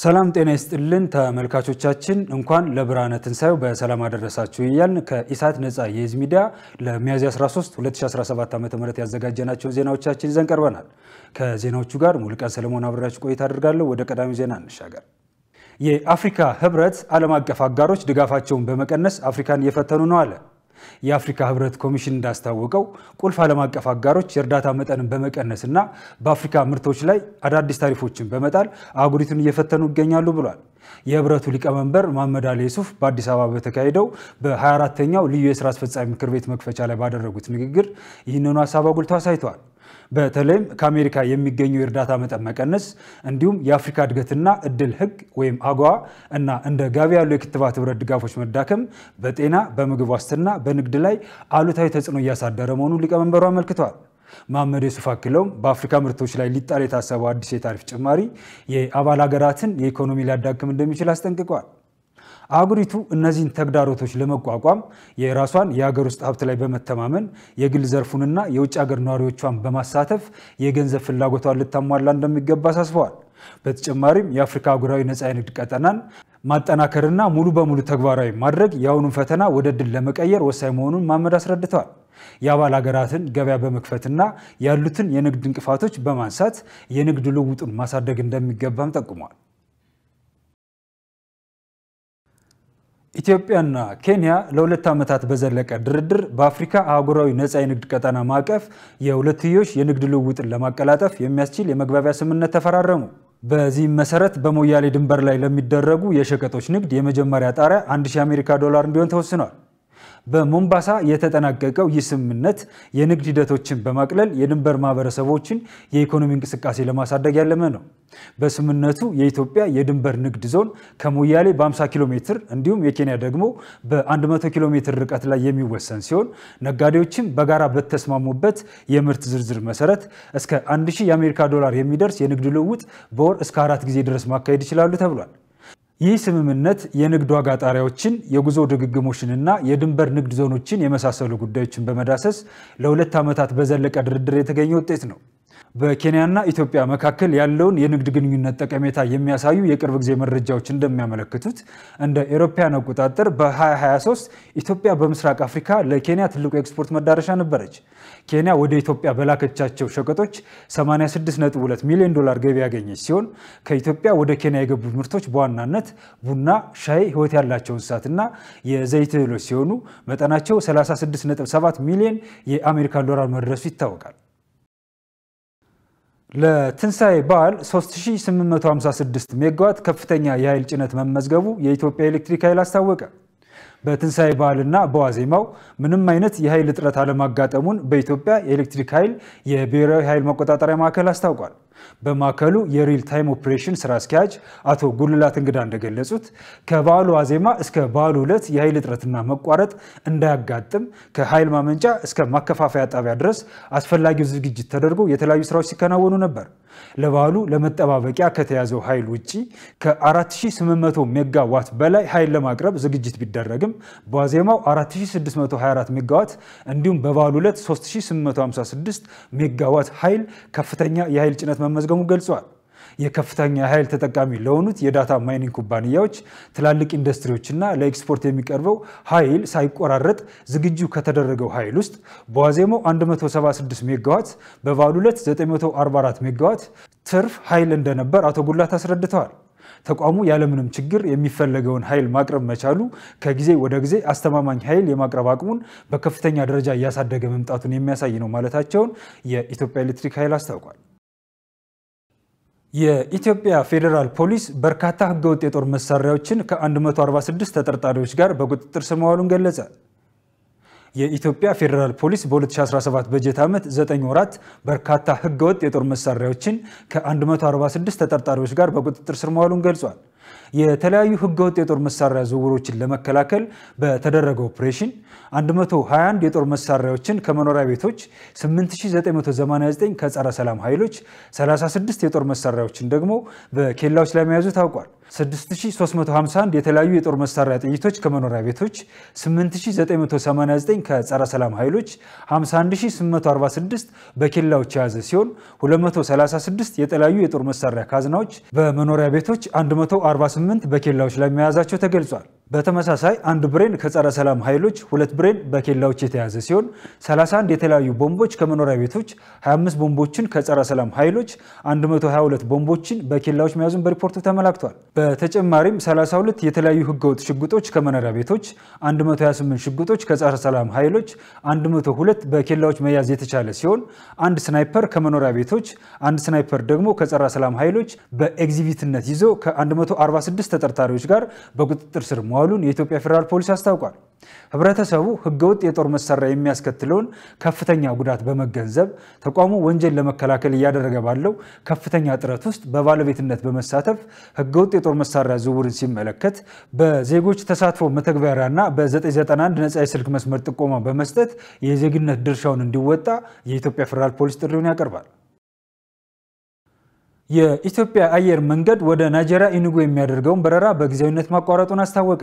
ሰላም ጤና ይስጥልን ተመልካቾቻችን እንኳን ለብርሃነ ትንሳኤው በሰላም አደረሳችሁ እያልን ከኢሳት ነፃ የህዝብ ሚዲያ ለሚያዝያ 13 2017 ዓ.ም ያዘጋጀናቸው ዜናዎቻችን ይዘን ቀርበናል። ከዜናዎቹ ጋር ሙሉቀን ሰለሞን አብራችሁ ቆይታ አድርጋለሁ። ወደ ቀዳሚው ዜና እንሻገር። የአፍሪካ ህብረት ዓለም አቀፍ አጋሮች ድጋፋቸውን በመቀነስ አፍሪካን እየፈተኑ ነው አለ። የአፍሪካ ህብረት ኮሚሽን እንዳስታወቀው ቁልፍ ዓለም አቀፍ አጋሮች የእርዳታ መጠንን በመቀነስና በአፍሪካ ምርቶች ላይ አዳዲስ ታሪፎችን በመጣል አህጉሪቱን እየፈተኑ ይገኛሉ ብሏል። የህብረቱ ሊቀመንበር መሐመድ አሊ ዩሱፍ በአዲስ አበባ በተካሄደው በ24ኛው ልዩ የሥራ አስፈጻሚ ምክር ቤት መክፈቻ ላይ ባደረጉት ንግግር ይህንኑ ሐሳብ አጉልተው አሳይተዋል። በተለይም ከአሜሪካ የሚገኘው የእርዳታ መጠን መቀነስ እንዲሁም የአፍሪካ እድገትና እድል ህግ ወይም አጎዋ እና እንደ ጋቢ ያሉ የክትባት ህብረት ድጋፎች መዳከም በጤና በምግብ ዋስትና በንግድ ላይ አሉታዊ ተጽዕኖ እያሳደረ መሆኑን ሊቀመንበሩ አመልክተዋል። መሐመድ ዩሱፍ አክለውም በአፍሪካ ምርቶች ላይ ሊጣል የታሰበው አዲስ የታሪፍ ጭማሪ የአባል ሀገራትን የኢኮኖሚ ሊያዳክም እንደሚችል አስጠንቅቀዋል። አህጉሪቱ እነዚህን ተግዳሮቶች ለመቋቋም የራሷን የሀገር ውስጥ ሀብት ላይ በመተማመን የግል ዘርፉንና የውጭ ሀገር ነዋሪዎቿን በማሳተፍ የገንዘብ ፍላጎቷን ልታሟላ እንደሚገባ አሳስበዋል። በተጨማሪም የአፍሪካ አህጉራዊ ነፃ የንግድ ቀጠናን ማጠናከርና ሙሉ በሙሉ ተግባራዊ ማድረግ የአሁኑን ፈተና ወደ ድል ለመቀየር ወሳኝ መሆኑን መሐመድ አስረድተዋል። የአባል ሀገራትን ገበያ በመክፈትና ያሉትን የንግድ እንቅፋቶች በማንሳት የንግድ ልውውጡን ማሳደግ እንደሚገባም ጠቁመዋል። ኢትዮጵያና ኬንያ ለሁለት ዓመታት በዘለቀ ድርድር በአፍሪካ አህጉራዊ ነፃ የንግድ ቀጠና ማዕቀፍ የሁለትዮሽ የንግድ ልውውጥን ለማቀላጠፍ የሚያስችል የመግባቢያ ስምምነት ተፈራረሙ። በዚህም መሰረት በሞያሌ ድንበር ላይ ለሚደረጉ የሸቀጦች ንግድ የመጀመሪያ ጣሪያ $1000 የአሜሪካ እንዲሆን ተወስኗል። በሞምባሳ የተጠናቀቀው ይህ ስምምነት የንግድ ሂደቶችን በማቅለል የድንበር ማህበረሰቦችን የኢኮኖሚ እንቅስቃሴ ለማሳደግ ያለመ ነው። በስምምነቱ የኢትዮጵያ የድንበር ንግድ ዞን ከሞያሌ በ50 ኪሎ ሜትር እንዲሁም የኬንያ ደግሞ በ100 ኪሎ ሜትር ርቀት ላይ የሚወሰን ሲሆን ነጋዴዎችም በጋራ በተስማሙበት የምርት ዝርዝር መሰረት እስከ $1000 የአሜሪካ የሚደርስ የንግድ ልውውጥ በወር እስከ 4 ጊዜ ድረስ ማካሄድ ይችላሉ ተብሏል። ይህ ስምምነት የንግድ ዋጋ ጣሪያዎችን፣ የጉዞ ድግግሞችንና የድንበር ንግድ ዞኖችን የመሳሰሉ ጉዳዮችን በመዳሰስ ለሁለት ዓመታት በዘለቀ ድርድር የተገኘ ውጤት ነው። በኬንያና ኢትዮጵያ መካከል ያለውን የንግድ ግንኙነት ጠቀሜታ የሚያሳዩ የቅርብ ጊዜ መረጃዎች እንደሚያመለክቱት እንደ አውሮፓውያን አቆጣጠር በ2023 ኢትዮጵያ በምስራቅ አፍሪካ ለኬንያ ትልቁ ኤክስፖርት መዳረሻ ነበረች። ኬንያ ወደ ኢትዮጵያ በላከቻቸው ሸቀጦች $86.2 ሚሊዮን ገቢ ያገኘች ሲሆን ከኢትዮጵያ ወደ ኬንያ የገቡ ምርቶች በዋናነት ቡና፣ ሻይ፣ ህይወት ያላቸው እንስሳትና የዘይት እህሎች ሲሆኑ መጠናቸው $36.7 ሚሊዮን የአሜሪካ መድረሱ ይታወቃል። ለትንሳኤ በዓል 3856 ሜጋዋት ከፍተኛ የኃይል ጭነት መመዝገቡ የኢትዮጵያ ኤሌክትሪክ ኃይል አስታወቀ። በትንሳኤ በዓልና በዋዜማው ምንም አይነት የኃይል እጥረት አለማጋጠሙን በኢትዮጵያ ኤሌክትሪክ ኃይል የብሔራዊ ኃይል መቆጣጠሪያ ማዕከል አስታውቋል። በማዕከሉ የሪል ታይም ኦፕሬሽን ስራ አስኪያጅ አቶ ጉልላት እንግዳ እንደገለጹት ከበዓሉ ዋዜማ እስከ በዓሉ ዕለት የኃይል እጥረትና መቋረጥ እንዳያጋጥም ከኃይል ማመንጫ እስከ ማከፋፈያ ጣቢያ ድረስ አስፈላጊው ዝግጅት ተደርጎ የተለያዩ ስራዎች ሲከናወኑ ነበር። ለበዓሉ ለመጠባበቂያ ከተያዘው ኃይል ውጪ ከ4800 ሜጋዋት በላይ ኃይል ለማቅረብ ዝግጅት ቢደረግም በዋዜማው 4624 ሜጋዋት እንዲሁም በበዓሉ ዕለት 3856 ሜጋዋት ኃይል ከፍተኛ የኃይል ጭነት መመዝገሙ ገልጿል። የከፍተኛ ኃይል ተጠቃሚ ለሆኑት የዳታ ማይኒንግ ኩባንያዎች፣ ትላልቅ ኢንዱስትሪዎችና ለኤክስፖርት የሚቀርበው ኃይል ሳይቆራረጥ ዝግጁ ከተደረገው ኃይል ውስጥ በዋዜማው 176 ሜጋዋት በበዓሉ ዕለት 944 ሜጋዋት ትርፍ ኃይል እንደነበር አቶ ጉላት አስረድተዋል። ተቋሙ ያለምንም ችግር የሚፈለገውን ኃይል ማቅረብ መቻሉ ከጊዜ ወደ ጊዜ አስተማማኝ ኃይል የማቅረብ አቅሙን በከፍተኛ ደረጃ እያሳደገ መምጣቱን የሚያሳይ ነው ማለታቸውን የኢትዮጵያ ኤሌክትሪክ ኃይል አስታውቋል። የኢትዮጵያ ፌዴራል ፖሊስ በርካታ ህገወጥ የጦር መሳሪያዎችን ከ146 ተጠርጣሪዎች ጋር በቁጥጥር ስር ማዋሉን ገለጸ። የኢትዮጵያ ፌዴራል ፖሊስ በ2017 በጀት ዓመት 9 ወራት በርካታ ህገወጥ የጦር መሳሪያዎችን ከ146 ተጠርጣሪዎች ጋር በቁጥጥር ስር ማዋሉን ገልጿል። የተለያዩ ህገወጥ የጦር መሳሪያ ዝውውሮችን ለመከላከል በተደረገው ኦፕሬሽን 121 የጦር መሳሪያዎችን ከመኖሪያ ቤቶች፣ 8989 ከጸረ ሰላም ኃይሎች፣ 36 የጦር መሳሪያዎችን ደግሞ በኬላዎች ላይ መያዙ ታውቋል። 6351 የተለያዩ የጦር መሳሪያ ጥይቶች ከመኖሪያ ቤቶች፣ 8989 ከጸረ ሰላም ኃይሎች፣ 51846 በኬላዎች የያዘ ሲሆን 236 የተለያዩ የጦር መሳሪያ ካዝናዎች በመኖሪያ ቤቶች፣ 148 በኬላዎች ላይ መያዛቸው ተገልጿል። በተመሳሳይ አንድ ብሬን ከጸረ ሰላም ኃይሎች፣ 2 ብሬን በኬላዎች የተያዘ ሲሆን 31 የተለያዩ ቦምቦች ከመኖሪያ ቤቶች፣ 25 ቦምቦችን ከጸረ ሰላም ኃይሎች፣ 122 ቦምቦችን በኬላዎች መያዙን በሪፖርቱ ተመላክቷል። በተጨማሪም 32 የተለያዩ ህገወጥ ሽጉጦች ከመኖሪያ ቤቶች፣ 128 ሽጉጦች ከጸረ ሰላም ኃይሎች፣ 102 በኬላዎች መያዝ የተቻለ ሲሆን አንድ ስናይፐር ከመኖሪያ ቤቶች፣ አንድ ስናይፐር ደግሞ ከጸረ ሰላም ኃይሎች በኤግዚቢትነት ይዞ ከ146 ተጠርጣሪዎች ጋር በቁጥጥር ስር መዋሉን የኢትዮጵያ ፌደራል ፖሊስ አስታውቋል። ህብረተሰቡ ህገወጥ የጦር መሳሪያ የሚያስከትለውን ከፍተኛ ጉዳት በመገንዘብ ተቋሙ ወንጀል ለመከላከል እያደረገ ባለው ከፍተኛ ጥረት ውስጥ በባለቤትነት በመሳተፍ ህገወጥ የጦር መሳሪያ ዝውውርን ሲመለከት በዜጎች ተሳትፎ መተግበሪያና በ991 ነፃ የስልክ መስመር ጥቆማ በመስጠት የዜግነት ድርሻውን እንዲወጣ የኢትዮጵያ ፌደራል ፖሊስ ጥሪውን ያቀርባል። የኢትዮጵያ አየር መንገድ ወደ ናይጄሪያ ኢኑጉ የሚያደርገውን በረራ በጊዜያዊነት ማቋረጡን አስታወቀ።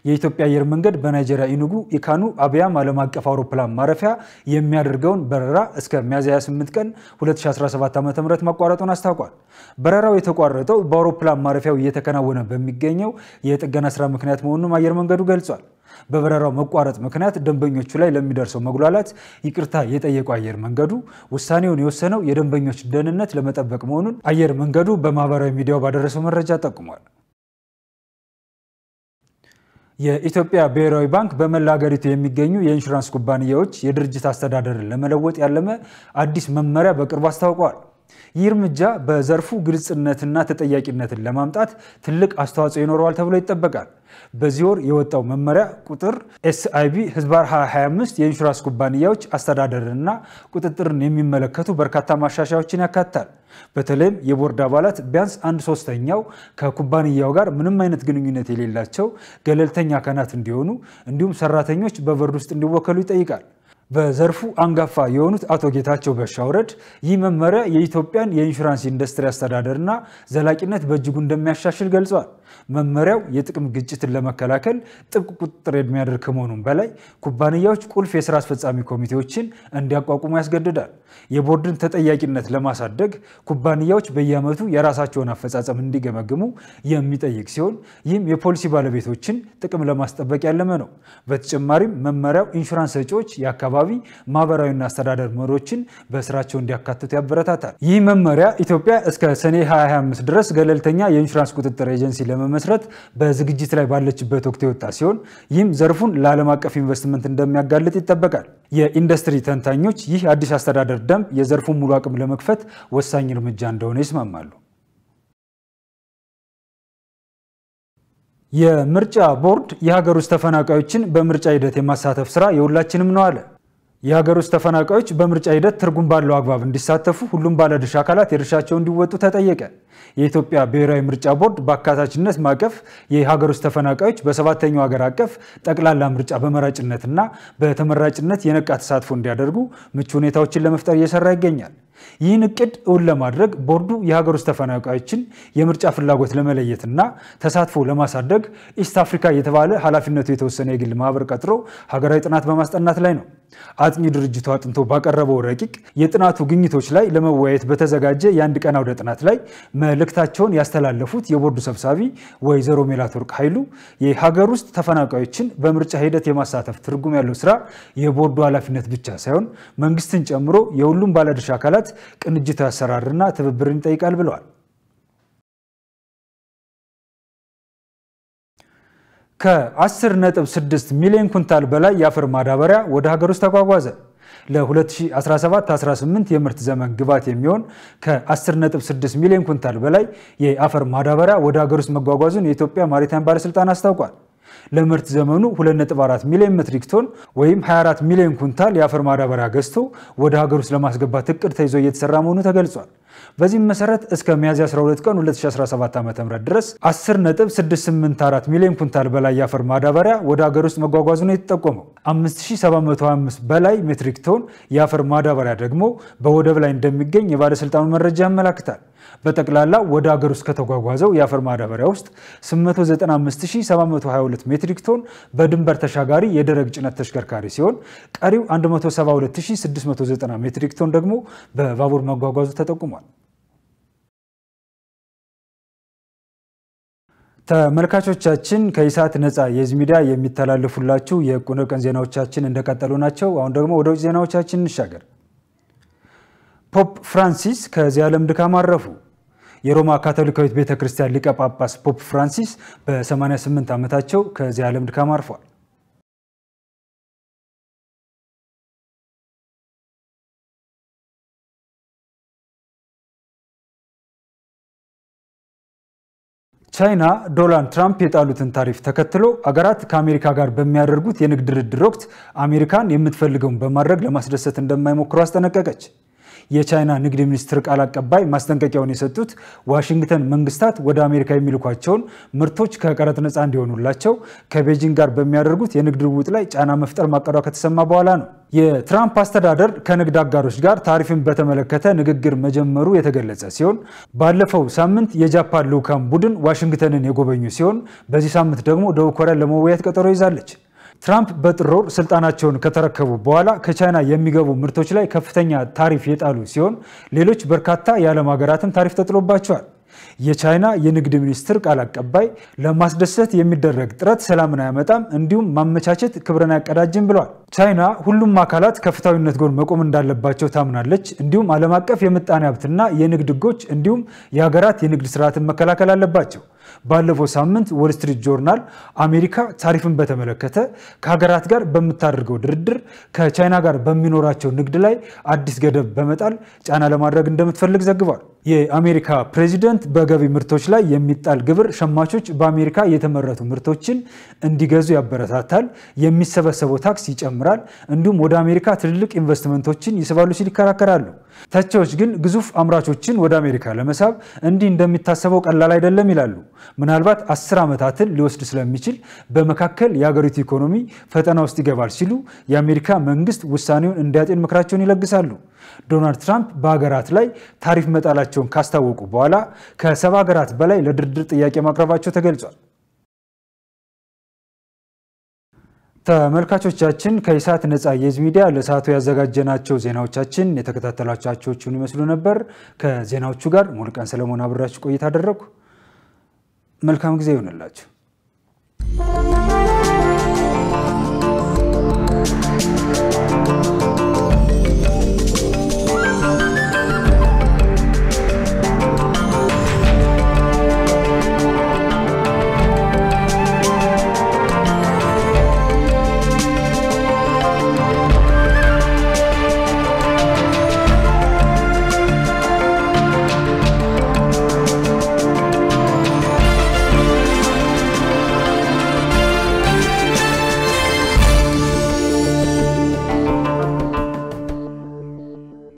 የኢትዮጵያ አየር መንገድ በናይጄሪያ ኢኑጉ ኢካኑ አብያም ዓለም አቀፍ አውሮፕላን ማረፊያ የሚያደርገውን በረራ እስከ ሚያዝያ 28 ቀን 2017 ዓ.ም ማቋረጡን አስታውቋል። በረራው የተቋረጠው በአውሮፕላን ማረፊያው እየተከናወነ በሚገኘው የጥገና ስራ ምክንያት መሆኑን አየር መንገዱ ገልጿል። በበረራው መቋረጥ ምክንያት ደንበኞቹ ላይ ለሚደርሰው መጉላላት ይቅርታ የጠየቀው አየር መንገዱ ውሳኔውን የወሰነው የደንበኞች ደህንነት ለመጠበቅ መሆኑን አየር መንገዱ በማህበራዊ ሚዲያው ባደረሰው መረጃ ጠቁሟል። የኢትዮጵያ ብሔራዊ ባንክ በመላ ሀገሪቱ የሚገኙ የኢንሹራንስ ኩባንያዎች የድርጅት አስተዳደርን ለመለወጥ ያለመ አዲስ መመሪያ በቅርቡ አስታውቀዋል። ይህ እርምጃ በዘርፉ ግልጽነትና ተጠያቂነትን ለማምጣት ትልቅ አስተዋጽኦ ይኖረዋል ተብሎ ይጠበቃል። በዚህ ወር የወጣው መመሪያ ቁጥር SIB ህዝባር 2025 የኢንሹራንስ ኩባንያዎች አስተዳደርና ቁጥጥርን የሚመለከቱ በርካታ ማሻሻያዎችን ያካትታል። በተለይም የቦርድ አባላት ቢያንስ 1/3 ከኩባንያው ጋር ምንም አይነት ግንኙነት የሌላቸው ገለልተኛ አካላት እንዲሆኑ እንዲሁም ሰራተኞች በቦርድ ውስጥ እንዲወከሉ ይጠይቃል። በዘርፉ አንጋፋ የሆኑት አቶ ጌታቸው በሻውረድ ይህ መመሪያ የኢትዮጵያን የኢንሹራንስ ኢንዱስትሪ አስተዳደርና ዘላቂነት በእጅጉ እንደሚያሻሽል ገልጸዋል። መመሪያው የጥቅም ግጭትን ለመከላከል ጥብቅ ቁጥጥር የሚያደርግ ከመሆኑም በላይ ኩባንያዎች ቁልፍ የሥራ አስፈጻሚ ኮሚቴዎችን እንዲያቋቁሙ ያስገድዳል። የቦርድን ተጠያቂነት ለማሳደግ ኩባንያዎች በየዓመቱ የራሳቸውን አፈጻጸም እንዲገመግሙ የሚጠይቅ ሲሆን ይህም የፖሊሲ ባለቤቶችን ጥቅም ለማስጠበቅ ያለመ ነው። በተጨማሪም መመሪያው ኢንሹራንስ ሰጪዎች የአካባቢ ማህበራዊና አስተዳደር መሪዎችን በስራቸው እንዲያካትቱ ያበረታታል። ይህ መመሪያ ኢትዮጵያ እስከ ሰኔ 2025 ድረስ ገለልተኛ የኢንሹራንስ ቁጥጥር ኤጀንሲ ለመመስረት በዝግጅት ላይ ባለችበት ወቅት የወጣ ሲሆን ይህም ዘርፉን ለዓለም አቀፍ ኢንቨስትመንት እንደሚያጋልጥ ይጠበቃል። የኢንዱስትሪ ተንታኞች ይህ አዲስ አስተዳደር ደንብ የዘርፉን ሙሉ አቅም ለመክፈት ወሳኝ እርምጃ እንደሆነ ይስማማሉ። የምርጫ ቦርድ የሀገር ውስጥ ተፈናቃዮችን በምርጫ ሂደት የማሳተፍ ስራ የሁላችንም ነው አለ። የሀገር ውስጥ ተፈናቃዮች በምርጫ ሂደት ትርጉም ባለው አግባብ እንዲሳተፉ ሁሉም ባለድርሻ አካላት የድርሻቸውን እንዲወጡ ተጠየቀ። የኢትዮጵያ ብሔራዊ ምርጫ ቦርድ በአካታችነት ማዕቀፍ የሀገር ውስጥ ተፈናቃዮች በሰባተኛው ሀገር አቀፍ ጠቅላላ ምርጫ በመራጭነትና በተመራጭነት የነቃ ተሳትፎ እንዲያደርጉ ምቹ ሁኔታዎችን ለመፍጠር እየሰራ ይገኛል። ይህን እቅድ እውን ለማድረግ ቦርዱ የሀገር ውስጥ ተፈናቃዮችን የምርጫ ፍላጎት ለመለየትና ተሳትፎ ለማሳደግ ኢስት አፍሪካ የተባለ ኃላፊነቱ የተወሰነ የግል ማህበር ቀጥሮ ሀገራዊ ጥናት በማስጠናት ላይ ነው። አጥኚ ድርጅቱ አጥንቶ ባቀረበው ረቂቅ የጥናቱ ግኝቶች ላይ ለመወያየት በተዘጋጀ የአንድ ቀን አውደ ጥናት ላይ መልእክታቸውን ያስተላለፉት የቦርዱ ሰብሳቢ ወይዘሮ ሜላትወርቅ ኃይሉ የሀገር ውስጥ ተፈናቃዮችን በምርጫ ሂደት የማሳተፍ ትርጉም ያለው ስራ የቦርዱ ኃላፊነት ብቻ ሳይሆን መንግስትን ጨምሮ የሁሉም ባለድርሻ አካላት ቅንጅታዊ አሰራርና ትብብርን ይጠይቃል ብለዋል። ከ10.6 ሚሊዮን ኩንታል በላይ የአፈር ማዳበሪያ ወደ ሀገር ውስጥ ተጓጓዘ። ለ2017-18 የምርት ዘመን ግብዓት የሚሆን ከ10.6 ሚሊዮን ኩንታል በላይ የአፈር ማዳበሪያ ወደ ሀገር ውስጥ መጓጓዙን የኢትዮጵያ ማሪታይም ባለስልጣን አስታውቋል። ለምርት ዘመኑ 2.4 ሚሊዮን ሜትሪክ ቶን ወይም 24 ሚሊዮን ኩንታል የአፈር ማዳበሪያ ገዝቶ ወደ ሀገር ውስጥ ለማስገባት እቅድ ተይዞ እየተሰራ መሆኑ ተገልጿል። በዚህም መሰረት እስከ ሚያዝያ 12 ቀን 2017 ዓ.ም ድረስ 10.684 ሚሊዮን ኩንታል በላይ የአፈር ማዳበሪያ ወደ ሀገር ውስጥ መጓጓዙ ነው የተጠቆመው። 5725 በላይ ሜትሪክ ቶን የአፈር ማዳበሪያ ደግሞ በወደብ ላይ እንደሚገኝ የባለስልጣኑ መረጃ ያመለክታል። በጠቅላላ ወደ ሀገር ውስጥ ከተጓጓዘው የአፈር ማዳበሪያ ውስጥ 895722 ሜትሪክ ቶን በድንበር ተሻጋሪ የደረቅ ጭነት ተሽከርካሪ ሲሆን ቀሪው 172690 ሜትሪክ ቶን ደግሞ በባቡር መጓጓዙ ተጠቁሟል። ተመልካቾቻችን ከኢሳት ነፃ የህዝብ ሚዲያ የሚተላለፉላችሁ የእኩለ ቀን ዜናዎቻችን እንደቀጠሉ ናቸው። አሁን ደግሞ ወደ ውጭ ዜናዎቻችን እንሻገር። ፖፕ ፍራንሲስ ከዚህ ዓለም ድካም አረፉ። የሮማ ካቶሊካዊት ቤተክርስቲያን ሊቀ ጳጳስ ፖፕ ፍራንሲስ በ88 ዓመታቸው ከዚህ ዓለም ድካም አርፈዋል። ቻይና ዶናልድ ትራምፕ የጣሉትን ታሪፍ ተከትሎ አገራት ከአሜሪካ ጋር በሚያደርጉት የንግድ ድርድር ወቅት አሜሪካን የምትፈልገውን በማድረግ ለማስደሰት እንደማይሞክሩ አስጠነቀቀች። የቻይና ንግድ ሚኒስትር ቃል አቀባይ ማስጠንቀቂያውን የሰጡት ዋሽንግተን መንግስታት ወደ አሜሪካ የሚልኳቸውን ምርቶች ከቀረጥ ነፃ እንዲሆኑላቸው ከቤጂንግ ጋር በሚያደርጉት የንግድ ልውውጥ ላይ ጫና መፍጠር ማቀዷ ከተሰማ በኋላ ነው። የትራምፕ አስተዳደር ከንግድ አጋሮች ጋር ታሪፍን በተመለከተ ንግግር መጀመሩ የተገለጸ ሲሆን ባለፈው ሳምንት የጃፓን ልዑካን ቡድን ዋሽንግተንን የጎበኙ ሲሆን በዚህ ሳምንት ደግሞ ደቡብ ኮሪያን ለመወያየት ቀጠሮ ይዛለች። ትራምፕ በጥር ወር ስልጣናቸውን ከተረከቡ በኋላ ከቻይና የሚገቡ ምርቶች ላይ ከፍተኛ ታሪፍ የጣሉ ሲሆን ሌሎች በርካታ የዓለም ሀገራትም ታሪፍ ተጥሎባቸዋል። የቻይና የንግድ ሚኒስትር ቃል አቀባይ ለማስደሰት የሚደረግ ጥረት ሰላምን አያመጣም እንዲሁም ማመቻቸት ክብርን አያቀዳጅም ብለዋል። ቻይና ሁሉም አካላት ከፍትሃዊነት ጎን መቆም እንዳለባቸው ታምናለች። እንዲሁም ዓለም አቀፍ የምጣኔ ሀብትና የንግድ ሕጎች እንዲሁም የሀገራት የንግድ ስርዓትን መከላከል አለባቸው። ባለፈው ሳምንት ዎል ስትሪት ጆርናል አሜሪካ ታሪፍን በተመለከተ ከሀገራት ጋር በምታደርገው ድርድር ከቻይና ጋር በሚኖራቸው ንግድ ላይ አዲስ ገደብ በመጣል ጫና ለማድረግ እንደምትፈልግ ዘግቧል። የአሜሪካ ፕሬዚደንት በገቢ ምርቶች ላይ የሚጣል ግብር ሸማቾች በአሜሪካ የተመረቱ ምርቶችን እንዲገዙ ያበረታታል፣ የሚሰበሰበው ታክስ ይጨምራል፣ እንዲሁም ወደ አሜሪካ ትልልቅ ኢንቨስትመንቶችን ይስባሉ ሲል ይከራከራሉ። ተቺዎች ግን ግዙፍ አምራቾችን ወደ አሜሪካ ለመሳብ እንዲህ እንደሚታሰበው ቀላል አይደለም ይላሉ። ምናልባት 10 ዓመታትን ሊወስድ ስለሚችል በመካከል የሀገሪቱ ኢኮኖሚ ፈተና ውስጥ ይገባል ሲሉ የአሜሪካ መንግስት ውሳኔውን እንዲያጤን ምክራቸውን ይለግሳሉ። ዶናልድ ትራምፕ በሀገራት ላይ ታሪፍ መጣላቸውን ካስታወቁ በኋላ ከ70 ሀገራት በላይ ለድርድር ጥያቄ ማቅረባቸው ተገልጿል። ተመልካቾቻችን ከኢሳት ነፃ የህዝብ ሚዲያ ለሰዓቱ ያዘጋጀናቸው ዜናዎቻችን የተከታተላችኋቸውን ይመስሉ ነበር። ከዜናዎቹ ጋር ሙሉቀን ሰለሞን አብራችሁ ቆይታ አደረኩ። መልካም ጊዜ ይሁንላችሁ።